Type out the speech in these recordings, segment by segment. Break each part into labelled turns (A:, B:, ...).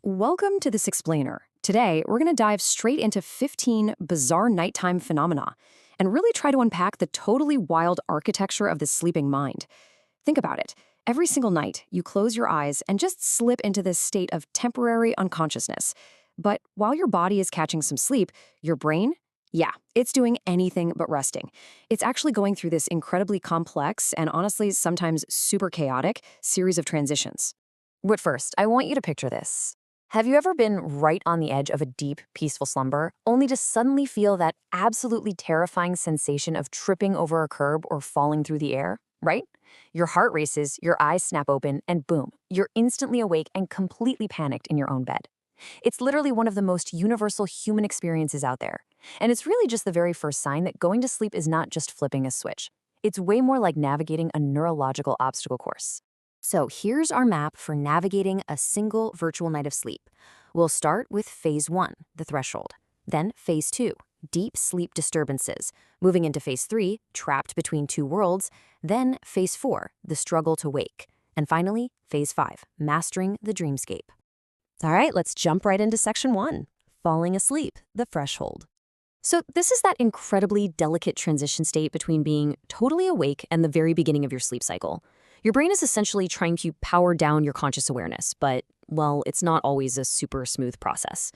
A: Welcome to This Explainer. Today, we're going to dive straight into 15 bizarre nighttime phenomena and really try to unpack the totally wild architecture of the sleeping mind. Think about it. Every single night, you close your eyes and just slip into this state of temporary unconsciousness. But while your body is catching some sleep, your brain, yeah, it's doing anything but resting. It's actually going through this incredibly complex and honestly sometimes super chaotic series of transitions. But first, I want you to picture this. Have you ever been right on the edge of a deep, peaceful slumber, only to suddenly feel that absolutely terrifying sensation of tripping over a curb or falling through the air, right? Your heart races, your eyes snap open, and boom, you're instantly awake and completely panicked in your own bed. It's literally one of the most universal human experiences out there. And it's really just the very first sign that going to sleep is not just flipping a switch. It's way more like navigating a neurological obstacle course. So here's our map for navigating a single virtual night of sleep. We'll start with phase 1, the threshold. Then phase 2, deep sleep disturbances. Moving into phase 3, trapped between two worlds. Then phase 4, the struggle to wake. And finally, phase 5, mastering the dreamscape. All right, let's jump right into section 1, falling asleep, the threshold. So this is that incredibly delicate transition state between being totally awake and the very beginning of your sleep cycle. Your brain is essentially trying to power down your conscious awareness, but, well, it's not always a super smooth process.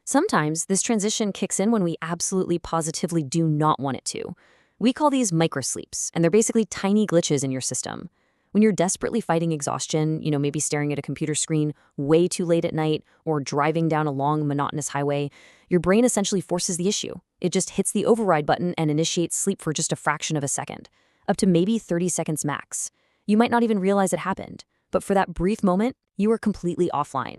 A: Sometimes this transition kicks in when we absolutely positively do not want it to. We call these microsleeps, and they're basically tiny glitches in your system. When you're desperately fighting exhaustion, maybe staring at a computer screen way too late at night or driving down a long, monotonous highway, your brain essentially forces the issue. It just hits the override button and initiates sleep for just a fraction of a second, up to maybe 30 seconds max. You might not even realize it happened, but for that brief moment, you were completely offline.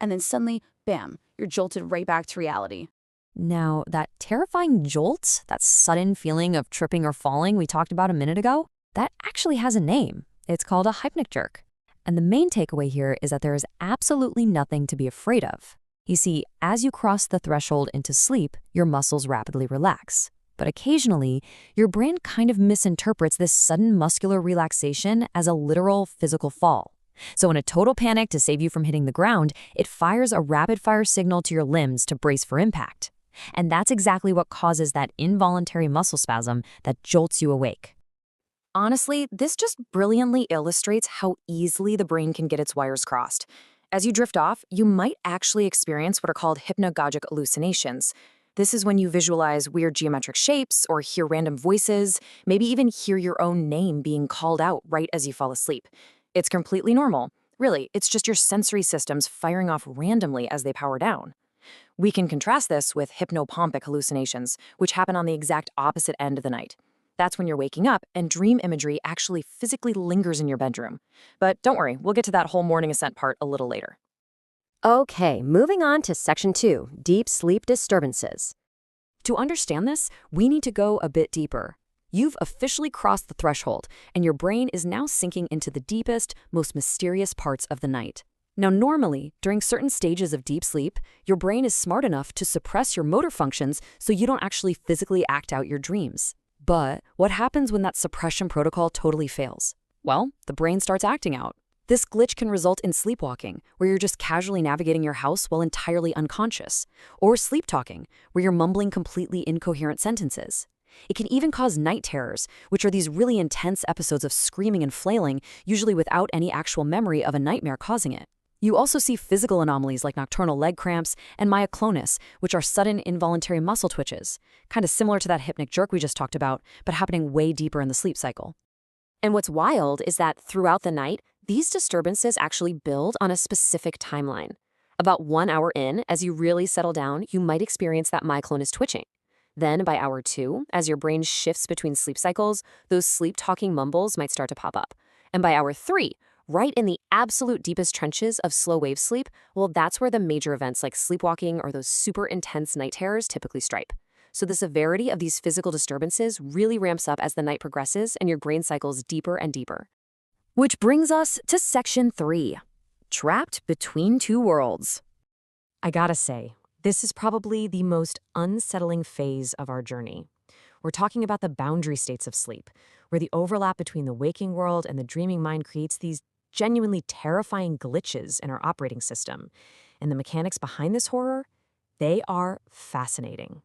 B: And then suddenly, bam, you're jolted right back to reality.
A: Now, that terrifying jolt, that sudden feeling of tripping or falling we talked about a minute ago, that actually has a name. It's called a hypnic jerk. And the main takeaway here is that there is absolutely nothing to be afraid of. You see, as you cross the threshold into sleep, your muscles rapidly relax. But occasionally, your brain kind of misinterprets this sudden muscular relaxation as a literal physical fall. So in a total panic to save you from hitting the ground, it fires a rapid-fire signal to your limbs to brace for impact. And that's exactly what causes that involuntary muscle spasm that jolts you awake. Honestly, this just brilliantly illustrates how easily the brain can get its wires crossed. As you drift off, you might actually experience what are called hypnagogic hallucinations. This is when you visualize weird geometric shapes or hear random voices, maybe even hear your own name being called out right as you fall asleep. It's completely normal. Really, it's just your sensory systems firing off randomly as they power down. We can contrast this with hypnopompic hallucinations, which happen on the exact opposite end of the night. That's when you're waking up and dream imagery actually physically lingers in your bedroom. But don't worry, we'll get to that whole morning ascent part a little later.
C: Okay, moving on to section 2, deep sleep disturbances.
A: To understand this, we need to go a bit deeper. You've officially crossed the threshold, and your brain is now sinking into the deepest, most mysterious parts of the night. Now, normally, during certain stages of deep sleep, your brain is smart enough to suppress your motor functions so you don't actually physically act out your dreams. But what happens when that suppression protocol totally fails? Well, the brain starts acting out. This glitch can result in sleepwalking, where you're just casually navigating your house while entirely unconscious, or sleep talking, where you're mumbling completely incoherent sentences. It can even cause night terrors, which are these really intense episodes of screaming and flailing, usually without any actual memory of a nightmare causing it. You also see physical anomalies like nocturnal leg cramps and myoclonus, which are sudden involuntary muscle twitches, kind of similar to that hypnic jerk we just talked about, but happening way deeper in the sleep cycle.
C: And what's wild is that throughout the night, these disturbances actually build on a specific timeline. About 1 hour in, as you really settle down, you might experience that myoclonus twitching. Then by hour 2, as your brain shifts between sleep cycles, those sleep-talking mumbles might start to pop up. And by hour 3, right in the absolute deepest trenches of slow wave sleep, well, that's where the major events like sleepwalking or those super intense night terrors typically strike. So the severity of these physical disturbances really ramps up as the night progresses and your brain cycles deeper and deeper. Which brings us to section 3, trapped between two worlds. I gotta say, this is probably the most unsettling phase of our journey. We're talking about the boundary states of sleep, where the overlap between the waking world and the dreaming mind creates these genuinely terrifying glitches in our operating system. And the mechanics behind this horror, they are fascinating.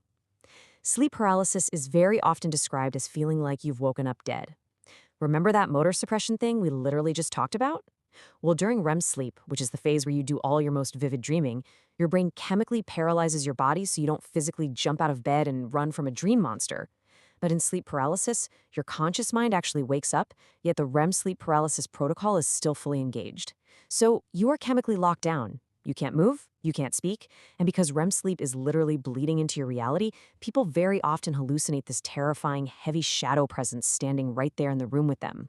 C: Sleep paralysis is very often described as feeling like you've woken up dead. Remember that motor suppression thing we literally just talked about? Well, during REM sleep, which is the phase where you do all your most vivid dreaming, your brain chemically paralyzes your body so you don't physically jump out of bed and run from a dream monster. But in sleep paralysis, your conscious mind actually wakes up, yet the REM sleep paralysis protocol is still fully engaged. So you are chemically locked down. You can't move, you can't speak, and because REM sleep is literally bleeding into your reality, people very often hallucinate this terrifying, heavy shadow presence standing right there in the room with them.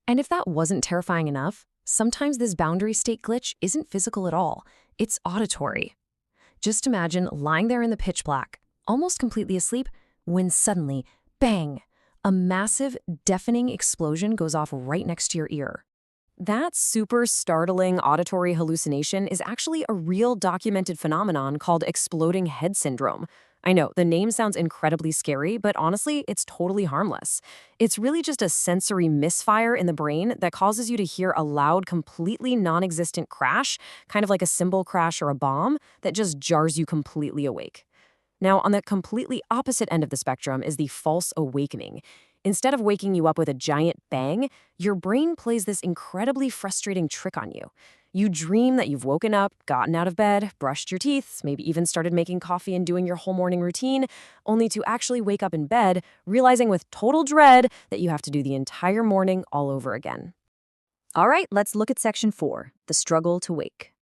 A: And if that wasn't terrifying enough, sometimes this boundary state glitch isn't physical at all. It's auditory. Just imagine lying there in the pitch black, almost completely asleep, when suddenly, bang, a massive, deafening explosion goes off right next to your ear. That super startling auditory hallucination is actually a real documented phenomenon called exploding head syndrome. I know, the name sounds incredibly scary, but honestly, it's totally harmless. It's really just a sensory misfire in the brain that causes you to hear a loud, completely non-existent crash, kind of like a cymbal crash or a bomb, that just jars you completely awake. Now, on the completely opposite end of the spectrum is the false awakening. Instead of waking you up with a giant bang, your brain plays this incredibly frustrating trick on you. You dream that you've woken up, gotten out of bed, brushed your teeth, maybe even started making coffee and doing your whole morning routine, only to actually wake up in bed, realizing with total dread that you have to do the entire morning all over again.
C: All right, let's look at section 4, the struggle to wake.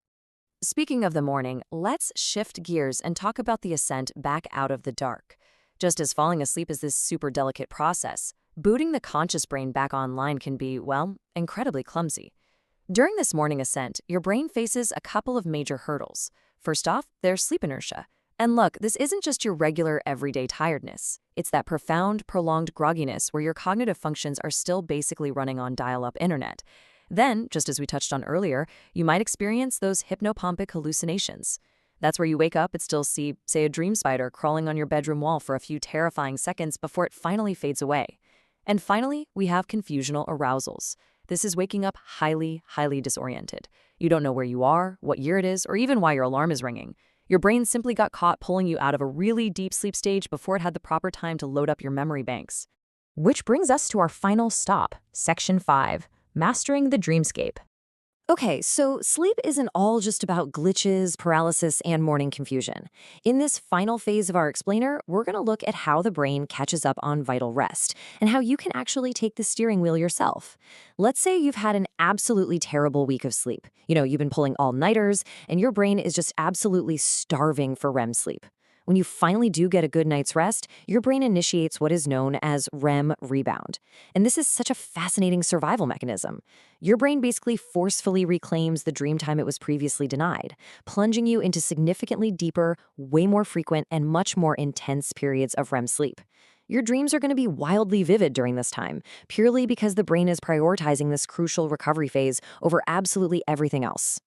C: Speaking of the morning, let's shift gears and talk about the ascent back out of the dark. Just as falling asleep is this super delicate process, booting the conscious brain back online can be, well, incredibly clumsy. During this morning ascent, your brain faces a couple of major hurdles. First off, there's sleep inertia. And look, this isn't just your regular everyday tiredness. It's that profound, prolonged grogginess where your cognitive functions are still basically running on dial-up internet. Then, just as we touched on earlier, you might experience those hypnopompic hallucinations. That's where you wake up and still see, say, a dream spider crawling on your bedroom wall for a few terrifying seconds before it finally fades away. And finally, we have confusional arousals. This is waking up highly, highly disoriented. You don't know where you are, what year it is, or even why your alarm is ringing. Your brain simply got caught pulling you out of a really deep sleep stage before it had the proper time to load up your memory banks.
A: Which brings us to our final stop, section 5. Mastering the dreamscape. Okay, so sleep isn't all just about glitches, paralysis, and morning confusion. In this final phase of our explainer, we're going to look at how the brain catches up on vital rest and how you can actually take the steering wheel yourself. Let's say you've had an absolutely terrible week of sleep. You've been pulling all-nighters, and your brain is just absolutely starving for REM sleep. When you finally do get a good night's rest, your brain initiates what is known as REM rebound. And this is such a fascinating survival mechanism. Your brain basically forcefully reclaims the dream time it was previously denied, plunging you into significantly deeper, way more frequent, and much more intense periods of REM sleep. Your dreams are going to be wildly vivid during this time, purely because the brain is prioritizing this crucial recovery phase over absolutely everything else.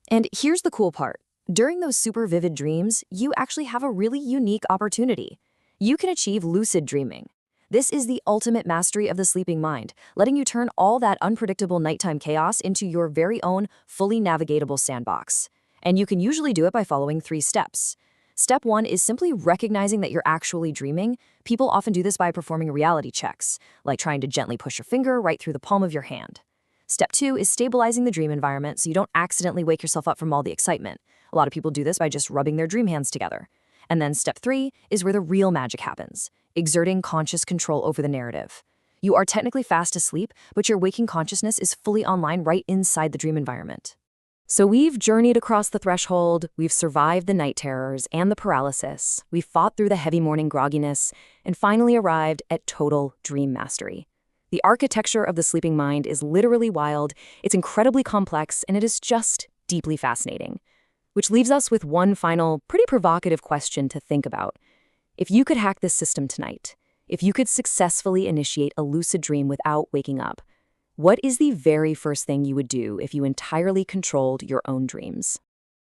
A: And here's the cool part. During those super vivid dreams, you actually have a really unique opportunity. You can achieve lucid dreaming. This is the ultimate mastery of the sleeping mind, letting you turn all that unpredictable nighttime chaos into your very own fully navigatable sandbox. And you can usually do it by following 3 steps. Step 1 is simply recognizing that you're actually dreaming. People often do this by performing reality checks, like trying to gently push your finger right through the palm of your hand. Step 2 is stabilizing the dream environment so you don't accidentally wake yourself up from all the excitement. A lot of people do this by just rubbing their dream hands together. And then step 3 is where the real magic happens, exerting conscious control over the narrative. You are technically fast asleep, but your waking consciousness is fully online right inside the dream environment. So we've journeyed across the threshold, we've survived the night terrors and the paralysis, we've fought through the heavy morning grogginess, and finally arrived at total dream mastery. The architecture of the sleeping mind is literally wild, it's incredibly complex, and it is just deeply fascinating. Which leaves us with one final, pretty provocative question to think about. If you could hack this system tonight, if you could successfully initiate a lucid dream without waking up, what is the very first thing you would do if you entirely controlled your own dreams?